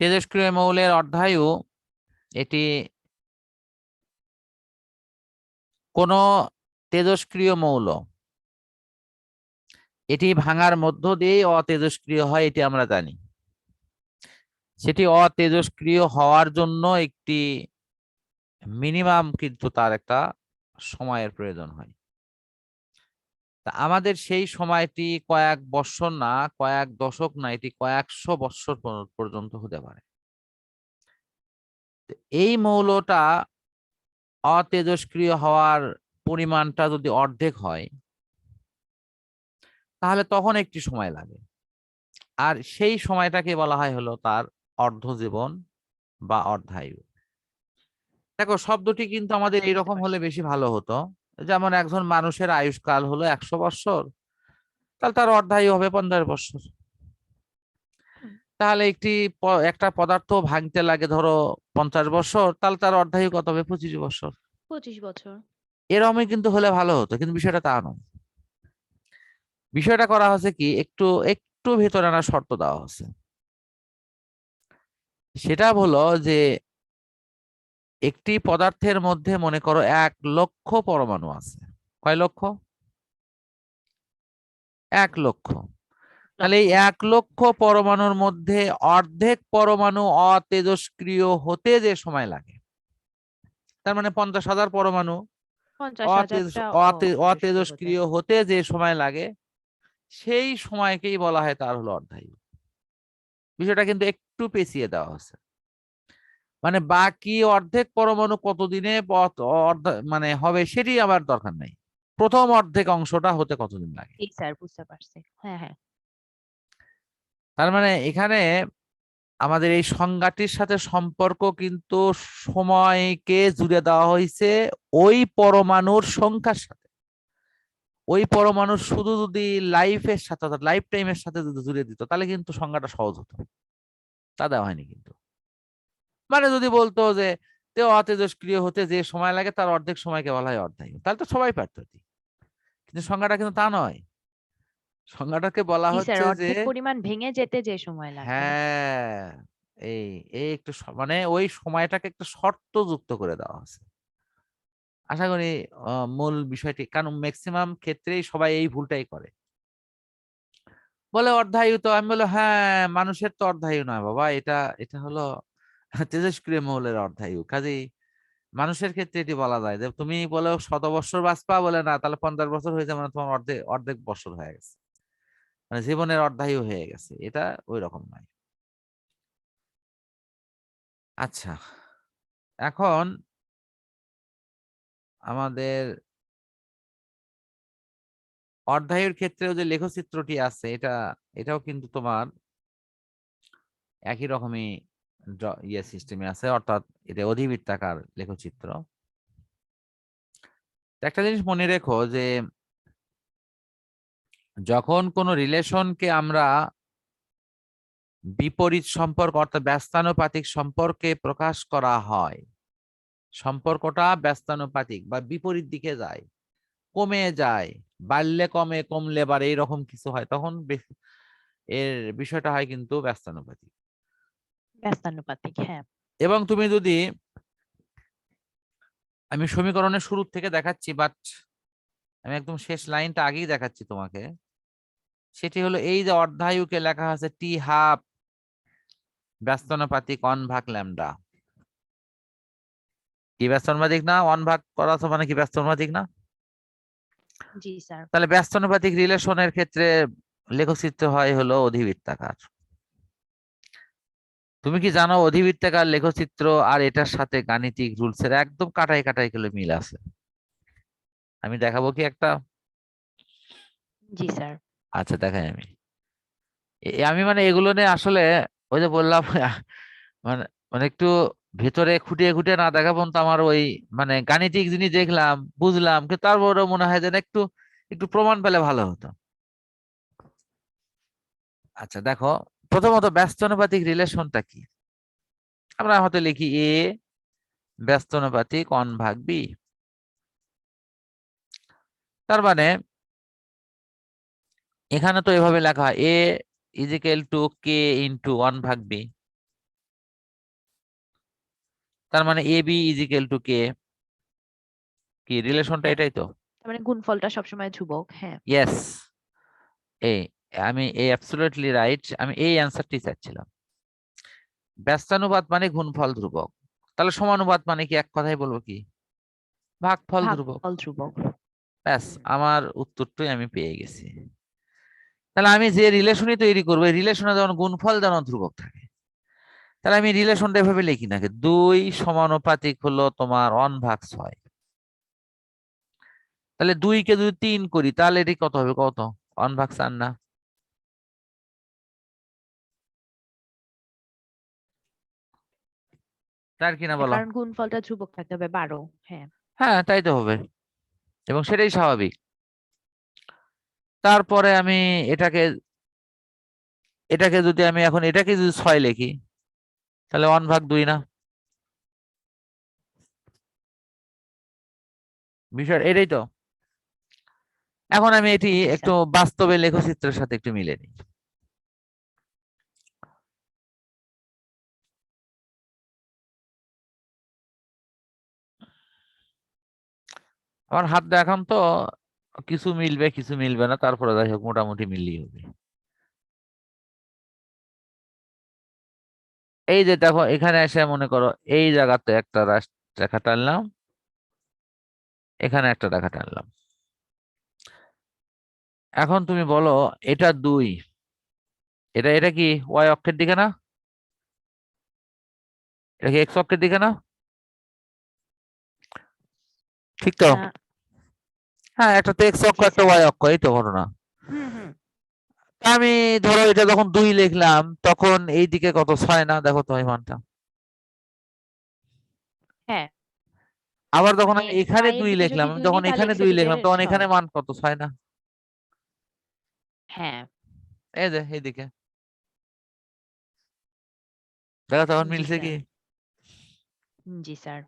তেজস্ক্রিয় মৌলের অর্ধায়ু এটি কোন তেজস্ক্রিয় মৌল এটি ভাঙার মধ্য দিয়ে অতেজস্ক্রিয় হয়, এটি আমরা জানি। সেটি অতেজস্ক্রিয় হওয়ার জন্য একটি মিনিমাম কিন্তু তার একটা সময়ের প্রয়োজন হয়। তা আমাদের সেই সময়টি কয়েক বৎসর না, কয়েক দশক না, এটি কয়েকশো বৎসর পর্যন্ত হতে পারে। এই মৌলটা অতেজস্ক্রিয় হওয়ার পরিমাণটা যদি অর্ধেক হয় তাহলে তখন একটি সময় লাগে, আর সেই সময়টাকে বলা হয় হলো তার অর্ধজীবন বা অর্ধায়ু। দেখো শব্দটি কিন্তু আমাদের বুঝতে এইরকম হলে পারছি। বেশি ভালো হতো, যেমন একজন মানুষের আয়ুষ্কাল হলো 100 বৎসর, তাহলে তার অর্ধায়ু হবে 50 বৎসর। হুম, তাহলে একটা পদার্থ ভাঙতে লাগে ধরো 50 বৎসর, তাহলে তার অর্ধায়ু কত হবে? 25 বৎসর। 25 বছর। এরকমই কিন্তু হলে ভালো হতো, কিন্তু বিষয়টা তা নয়। বিষয়টা করা হচ্ছে কি, একটু একটু ভেতরে আনার শর্ত দেওয়া হচ্ছে। সেটা হলো যে একটি পদার্থের মধ্যে মনে করো 1 লক্ষ পরমাণু আছে। কয় লক্ষ? 1 লক্ষ। তাহলে এই লক্ষ। 1 লক্ষ পরমাণুর মধ্যে অর্ধেক পরমাণু অতেজস্ক্রিয় হতে যে সময় লাগে, তার মানে 50,000 পরমাণু 50,000টা অতেজস্ক্রিয় হতে। অতেজস্ক্রিয় হতে যে সময় লাগে, সেই সময়কেই বলা হয় তার হলো অর্ধায়ু। বিষয়টা কিন্তু একটু পেঁচিয়ে দেওয়া হচ্ছে। মানে বাকি অর্ধেক পরমাণু কতদিনে মানে হবে সেটি আবার দরকার নাই, প্রথম অর্ধেক অংশটা হতে কতদিন লাগে। জি স্যার, বুঝতে পারছি। হ্যাঁ, হ্যাঁ। তার মানে এখানে আমাদের এই সংজ্ঞাটির সাথে সম্পর্ক কিন্তু সময়কে জুড়ে দেওয়া হয়েছে ওই পরমাণুর সংখ্যার সাথে। ওই পরমাণুর শুধু যদি লাইফের সাথে, অর্থাৎ লাইফ টাইমের সাথে যদি জুড়ে দিত তাহলে কিন্তু সংজ্ঞাটা সহজ হতো। তা দেওয়া হয়নি কিন্তু। মানে যদি বলতো যে অতেজস্ক্রিয় হতে যে সময় লাগে তার অর্ধেক সময়কে বলা হয় অর্ধায়ু, তাহলে তো সবাই পারতো। কিন্তু সংজ্ঞাটা কিন্তু তা নয়। সংজ্ঞাটাকে বলা জি স্যার, হচ্ছে যে অর্ধেক পরিমাণ ভেঙে যেতে যে সময় লাগবে। হ্যাঁ, এই এই একটু মানে ওই সময়টাকে একটু শর্ত যুক্ত করে দেওয়া আছে। আশা করি মূল বিষয়টি, কারণ ম্যাক্সিমাম ক্ষেত্রেই সবাই এই ভুলটাই করে। বলে অর্ধায়ু, তো আমি বলে হ্যাঁ, মানুষের তো অর্ধায়ু নয় বাবা, এটা এটা হলো তেজস্ক্রিয় মৌলের অর্ধায়ু। কাজেই মানুষের ক্ষেত্রে এটি বলা যায় যে তুমি বলে 100 বৎসর বাঁচবা, বলে না তাহলে 50 বছর হয়ে যাবে, মানে তোমার অর্ধেক অর্ধেক বছর হয়ে গেছে, মানে জীবনের অর্ধায়ু হয়ে গেছে। এটা ওই রকম নয়। আচ্ছা, এখন আমাদের অর্ধায়ুর ক্ষেত্রেও যে লেখচিত্রটি আছে, এটাও কিন্তু তোমার একই রকমই সিস্টেমে আছে, অর্থাৎ এটা অধিবৃত্তাকার লেখচিত্র। তো একটা জিনিস মনে রেখো যে যখন কোনো রিলেশনকে আমরা বিপরীত সম্পর্ক অর্থাৎ ব্যস্তানুপাতিক সম্পর্কে প্রকাশ করা হয়, সম্পর্কটা ব্যস্তানুপাতিক বা বিপরীত দিকে যায়, কমে যায়, বাড়লে কমে, কমলে বাড়ে, এইরকম কিছু হয়, তখন এর বিষয়টা হয় কিন্তু ব্যস্তানুপাতিক। ব্যস্তানুপাতিক, হ্যাঁ। এবং তুমি যদি, আমি সমীকরণের শুরু থেকে দেখাচ্ছি, বাট আমি একদম শেষ লাইনটা আগেই দেখাচ্ছি তোমাকে। সেটি হলো এই যে অর্ধায়ুকে লেখা আছে টি হাফ ব্যস্তানুপাতিক 1/λ। কি ব্যস্তানুপাতিক না? 1 ভাগ করা আছে মানে কি ব্যস্তানুপাতিক না? জি স্যার। তাহলে ব্যস্তানুপাতিক রিলেশনের ক্ষেত্রে লেখচিত্র হয় হলো অধিবৃত্তাকার। তুমি কি জানো অধিবৃত্তাকার লেখচিত্র আর এটার সাথে গাণিতিক রুলস এর একদম কাটাই কাটাই করে মিল আছে? আমি দেখাবো কি একটা? জি স্যার। আচ্ছা, দেখাই আমি। আমি মানে এগুলো নিয়ে আসলে ওই যে বললাম মানে মানে একটু ভেতরে খুঁটিয়ে খুঁটিয়ে না দেখা পর্যন্ত আমার ওই মানে গাণিতিক জিনিস দেখলাম, বুঝলাম, কিন্তু তারপরেও মনে হয় যেন একটু একটু প্রমাণ পেলে ভালো হতো। আচ্ছা দেখো, প্রথমত ব্যস্তানুপাতিক রিলেশনটা কি? আমরা হয়তো লিখি এ ব্যস্তানুপাতিক 1/b। তার মানে এখানে তো এভাবে লেখা হয় এ ইজিক্যাল টু কে ইন্টু 1/b। তার মানে A B is equal to কে, কি রিলেশনটা হ্যাঁ এটাই তো? তার মানে গুণফলটা সবসময় ধ্রুবক। হ্যাঁ ইয়েস, এই আমি এই অ্যাবসলিউটলি রাইট, আমি এই অ্যান্সারটি চাচ্ছিলাম। ব্যস্তানুপাত মানে গুণফল ধ্রুবক, তাহলে সমানুপাত মানে কি এক কথায় বলবো কি ভাগফল ধ্রুবক। ভাগফল ধ্রুবক। ব্যাস, হুম, আমার উত্তরটাই আমি পেয়ে গেছি। তাহলে আমি যে রিলেশনই তৈরি করবো, এই রিলেশনে যেমন গুণফল যেন ধ্রুবক থাকে, তাহলে আমি রিলেশনটা এভাবে লিখি নাকি, 2 সমানুপাতিক হলো তোমার 1/6। তাহলে 2 কে যদি 3 করি তাহলে এটি কত হবে, কত? 1/4 না? তার কিনা হ্যাঁ, বলো? কারণ গুণফলটা ধ্রুবক থাকতে হবে 12। হ্যাঁ হ্যাঁ, তাই তো হবে, এবং সেটাই স্বাভাবিক। তারপরে আমি এটাকে এটাকে যদি আমি এখন এটাকে যদি 6 লিখি তাহলে 1/2 না? বিষয় এটাই তো। এখন আমি এটি জি একটু স্যার। বাস্তবে লেখচিত্রের সাথে একটু মিলে নিই। আমার হাত দেখান তো, কিছু মিলবে কিছু মিলবে না, তারপরে যাই হোক মোটামুটি মিলিয়ে হবে। এই যে দেখো, এখানে এসে মনে করো এই জায়গাতে একটা রেখা টানলাম, এখানে একটা রেখা টানলাম। এখন তুমি বলো, এটা 2, এটা এটা কি ওয়াই অক্ষের দিকে না? এটা কি এক্স অক্ষের দিকে না? ঠিক তো? আহ, হ্যাঁ, একটা তো এক্স অক্ষ, জি একটা স্যার। ওয়াই অক্ষ, এই তো ঘটনা। হুম হুম। আমি ধরো এটা যখন 2 লিখলাম তখন এই দিকে কত, 6 না? দেখো তো এই মানটা। হ্যাঁ আবার যখন মানে আমি এখানে y এর 2 দিকে লিখলাম, যদি আমি 2 যখন নিই তাহলে এখানে x 2 এর দিকে লিখলাম তখন এখানে 6। মান কত, 6 না? হ্যাঁ এই যে এইদিকে দেখো তখন জি মিলছে কি? স্যার। জি স্যার।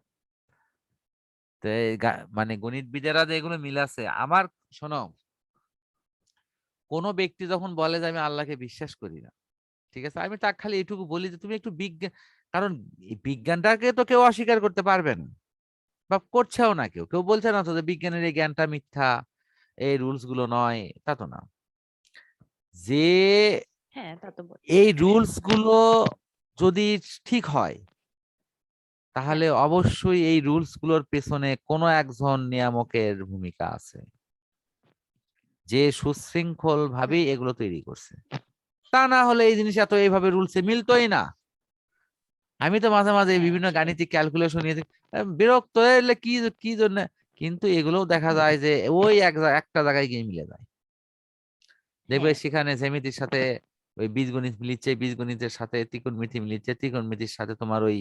তো এই মানে গণিতবিদেরা যে এগুলো মিলাছে আমার, শোনো, কোনো ব্যক্তি যখন বলে যে আমি আল্লাহকে বিশ্বাস করি না, ঠিক আছে, আমি তাকে খালি এটুকু বলি যে তুমি একটু বিজ্ঞান, কারণ এই বিজ্ঞানটাকে তো কেউ অস্বীকার করতে পারবে না, বা করছেও না, কেউ কেউ বলছে না তো যে বিজ্ঞানের এই জ্ঞানটা মিথ্যা, এই রুলস গুলো নয়, তা তো না। যে হ্যাঁ তা তো এই রুলস গুলো যদি ঠিক হয়, হ্যাঁ তাহলে অবশ্যই এই রুলস গুলোর পেছনে কোনো একজন নিয়ামকের ভূমিকা আছে, যে সুশৃঙ্খল ভাবেই এগুলো তৈরি করছে। তা না হলে এই জিনিস এত এইভাবে রুলসে মিলতোই না। আমি তো মাঝে মাঝে হ্যাঁ বিভিন্ন সেটাই। গাণিতিক ক্যালকুলেশন নিয়ে বিরক্ত হয়ে এলে কি কি জন্য, কিন্তু এগুলোও দেখা যায় যে ওই একটা জায়গায় গিয়ে মিলে যায়। দেখবে হ্যাঁ সেখানে জ্যামিতির সাথে ওই বীজগণিত মিলিচ্ছে, বীজগণিতের সাথে ত্রিকোণমিতি মিলিচ্ছে, ত্রিকোণমিতির সাথে তোমার ওই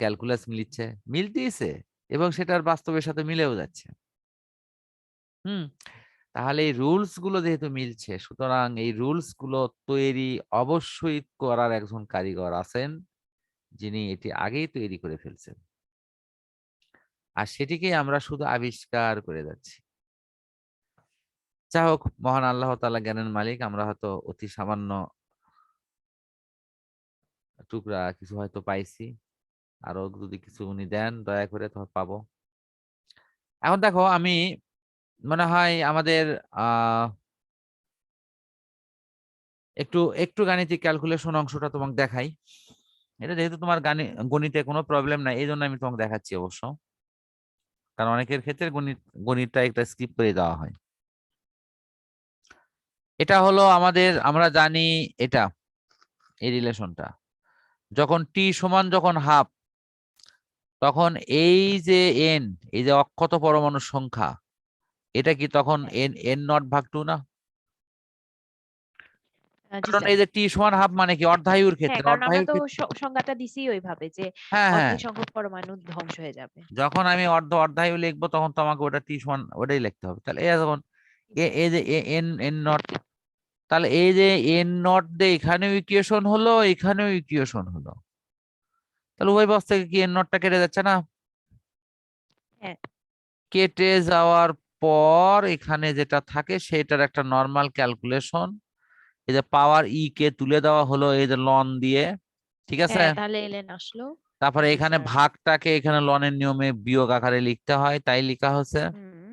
ক্যালকুলাস মিলিচ্ছে, মিলতেইছে, এবং সেটার বাস্তবের সাথে মিলেও যাচ্ছে। হুম। তাহলে এই রুলস গুলো যেহেতু মিলছে, সুতরাং এই রুলস গুলো তৈরি অবশ্যই করার একজন কারিগর আছেন, যিনি এটি আগেই তৈরি করে ফেলছেন, আর সেটিকেই আমরা শুধু আবিষ্কার করে যাচ্ছি। যা হোক, মহান আল্লাহ তাআলা জ্ঞানের মালিক, আমরা হয়তো অতি সামান্য টুকরা কিছু হয়তো পাইছি, আরো যদি কিছু উনি দেন দয়া করে তো পাবো। এখন দেখো, আমি মনে হয় আমাদের আহ একটু একটু গাণিতিক ক্যালকুলেশন অংশটা তোমাকে দেখাই। এটা যেহেতু তোমার গণিতে কোনো প্রবলেম নাই, এই জন্য আমি তোমাকে দেখাচ্ছি অবশ্য, কারণ অনেকের ক্ষেত্রে গণিতটা একটা স্কিপ করে দেওয়া হয়। এটা হলো আমাদের, আমরা জানি এটা, এই রিলেশনটা যখন টি সমান যখন হাফ, তখন এই যে এন, এই যে অক্ষত পরমাণুর সংখ্যা, এটা কি তখন হ্যাঁ n0/2 না? জি কারণ স্যার। এই যে টি সমান হাফ মানে কি, অর্ধায়ুর হ্যাঁ ক্ষেত্রে, কারণ আমরা অর্ধায়ুর তো ক্ষেত্রে। সংজ্ঞাটা দিছি ওইভাবে যে হ্যাঁ, হ্যাঁ, অর্ধেক সংখ্যক পরমাণু ধ্বংস হয়ে যাবে। যখন আমি অর্ধায়ু লিখবো তখন তো আমাকে ওটা টি সমান ওটাই লিখতে হবে। তাহলে এ যখন এই যে এন এন নট, তাহলে এই যে এন নট দিয়ে এখানেও ইকুয়েশন হলো, এখানেও ইকুয়েশন হলো, তাহলে উভয় পাশ থেকে কি এন নটটা কেটে যাচ্ছে না? হ্যাঁ কেটে যাওয়ার পর এখানে যেটা থাকে সেটার একটা নর্মাল ক্যালকুলেশন, এই যে পাওয়ার ই কে তুলে দেওয়া হলো এই যে লন দিয়ে, ঠিক আছে? হ্যাঁ তাহলে এলেন আসলো। তারপরে জি এখানে স্যার। ভাগটাকে এখানে লনের নিয়মে বিয়োগ আকারে লিখতে হয়, তাই লেখা হচ্ছে। হুম।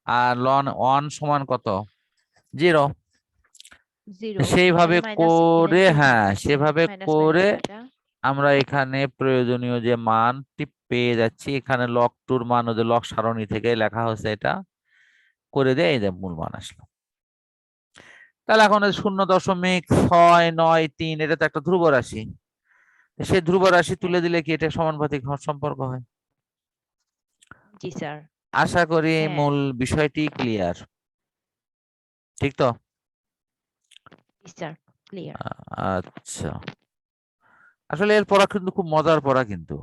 আর লন 1 সমান কত? 0। 0 সেইভাবে মানে মাইনাস, এখানে করে, যোগ হ্যাঁ করতেছি, সেভাবে মাইনাস মাইনাস করে কাটা। আমরা এখানে প্রয়োজনীয় যে মানটি পেয়ে যাচ্ছি, এখানে লগ টুর মান ওদের লগ সারণী থেকে লেখা হচ্ছে, এটা করে দিয়ে এই যে মূল মান আসলো। তাহলে এখন 0.693 এটা তো একটা ধ্রুব রাশি, সেই ধ্রুব রাশি হ্যাঁ। তুলে দিলে কি এটা সমানুপাতিক সম্পর্ক হয়? জি স্যার। আশা করি হ্যাঁ। মূল বিষয়টি ক্লিয়ার, ঠিক তো? জি স্যার, ক্লিয়ার। আচ্ছা, আসলে এর পড়া কিন্তু খুব মজার পড়া, কিন্তু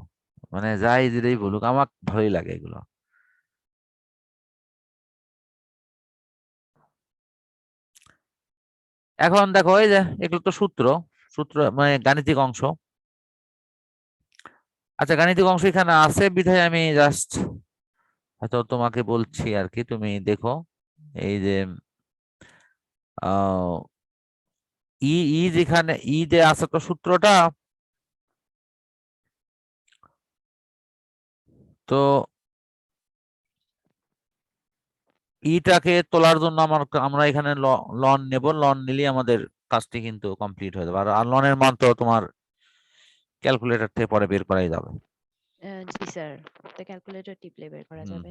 মানে যাই যেটাই বলুক আমার ভালোই লাগে এগুলো। এখন দেখো এই যে এগুলো তো সূত্র, সূত্র মানে গাণিতিক অংশ। আচ্ছা, গাণিতিক অংশ এখানে আছে বিধায় আমি জাস্ট হয়তো তোমাকে বলছি আর কি, তুমি দেখো। এই যে আহ, ই ই যেখানে ই যে আছে তো সূত্রটা, তো ইটাকে তোলার জন্য আমরা এখানে লন নেব, লন নিলেই আমাদের কাজটি কিন্তু কমপ্লিট হয়ে যাবে। আর লনের মান তো তোমার ক্যালকুলেটর থেকে পরে বের করাই যাবে। জি স্যার, তো ক্যালকুলেটর টিপলে বের করা হুম, যাবে।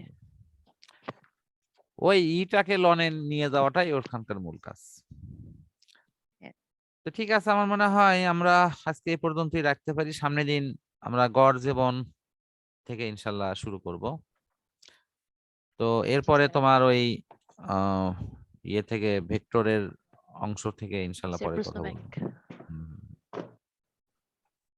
ওই ইটাকে লনে নিয়ে যাওয়াটাই ওখানকার মূল কাজ। হ্যাঁ। তো ঠিক আছে, আমার মনে হয় আমরা আজকে এই পর্যন্তই রাখতে পারি। সামনের দিন আমরা গড় জীবন থেকে ইনশাল্লাহ শুরু করব। তো জি এরপরে স্যার। তোমার ওই আহ ইয়ে থেকে ভেক্টরের অংশ থেকে ইনশাল্লাহ স্যার পরে প্রশ্ন কথা ব্যাংক। বলবো।